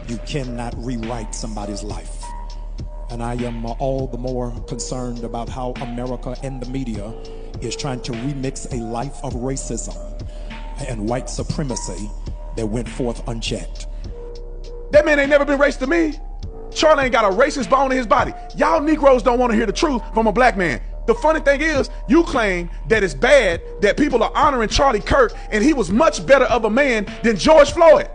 You cannot rewrite somebody's life. And I am all the more concerned about how America and the media is trying to remix a life of racism and white supremacy that went forth unchecked. That man ain't never been racist to me. Charlie ain't got a racist bone in his body. Y'all Negroes don't want to hear the truth from a black man. The funny thing is, you claim that it's bad that people are honoring Charlie Kirk and he was much better of a man than George Floyd.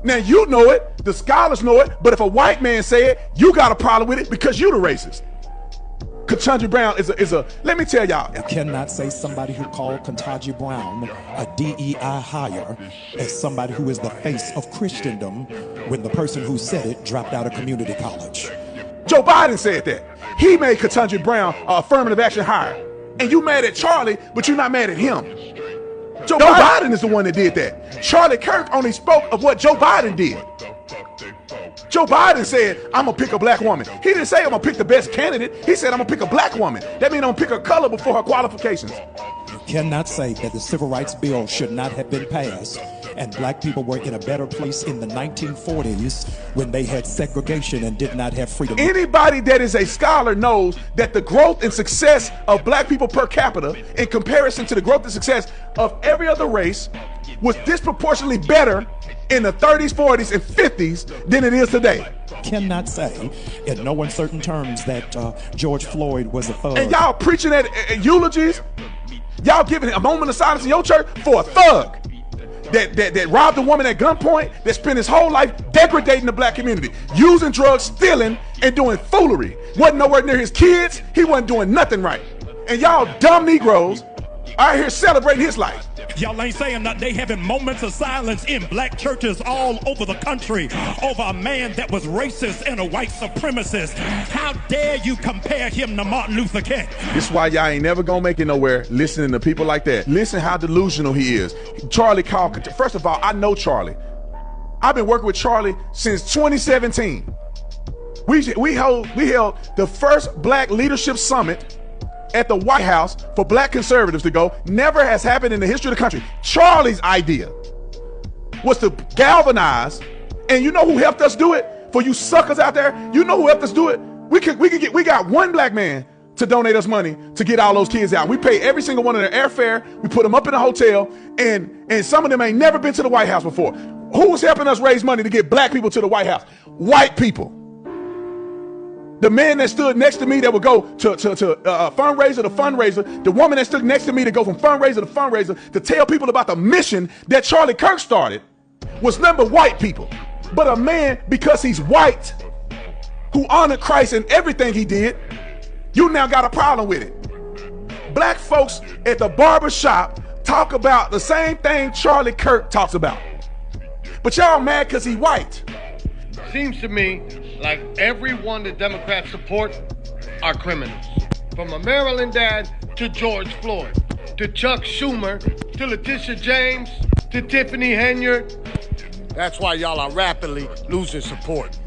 Now you know it, the scholars know it, but if a white man say it, you got a problem with it because you the racist. Ketanji Brown is a let me tell y'all. You cannot say somebody who called Ketanji Brown a DEI hire as somebody who is the face of Christendom when the person who said it dropped out of community college. Joe Biden said that. He made Ketanji Brown an affirmative action hire. And you mad at Charlie, but you're not mad at him. Joe Biden is the one that did that. Charlie Kirk only spoke of what Joe Biden did. Joe Biden said, I'm gonna pick a black woman. He didn't say I'm gonna pick the best candidate. He said I'm gonna pick a black woman. That means I'm gonna pick her color before her qualifications. You cannot say that the Civil Rights Bill should not have been passed and black people were in a better place in the 1940s when they had segregation and did not have freedom. Anybody that is a scholar knows that the growth and success of black people per capita in comparison to the growth and success of every other race was disproportionately better in the 30s, 40s, and 50s than it is today. Cannot say in no uncertain terms that George Floyd was a thug. And y'all preaching at eulogies, y'all giving a moment of silence in your church for a thug that robbed a woman at gunpoint, that spent his whole life degrading the black community, using drugs, stealing, and doing foolery. Wasn't nowhere near his kids. He wasn't doing nothing right. And y'all dumb Negroes are here celebrating his life. Y'all ain't saying that they having moments of silence in black churches all over the country over a man that was racist and a white supremacist. How dare you compare him to Martin Luther King? This is why y'all ain't never gonna make it nowhere listening to people like that. Listen how delusional he is. Charlie called, first of all, I know Charlie. I've been working with Charlie since 2017. We held the first Black Leadership Summit at the White House for black conservatives to go. Never has happened in the history of the country. Charlie's idea was to galvanize, and you know who helped us do it? For you suckers out there, you know who helped us do it? We got one black man to donate us money to get all those kids out. We pay every single one of their airfare. We put them up in a hotel, and some of them ain't never been to the White House before. Who was helping us raise money to get black people to the White House? White people. The man that stood next to me that would go to fundraiser to fundraiser, the woman that stood next to me to go from fundraiser to fundraiser to tell people about the mission that Charlie Kirk started was number white people. But a man, because he's white, who honored Christ in everything he did, you now got a problem with it. Black folks at the barber shop talk about the same thing Charlie Kirk talks about. But y'all mad because he white. Seems to me like everyone the Democrats support are criminals. From a Maryland dad to George Floyd, to Chuck Schumer, to Letitia James, to Tiffany Henyard. That's why y'all are rapidly losing support.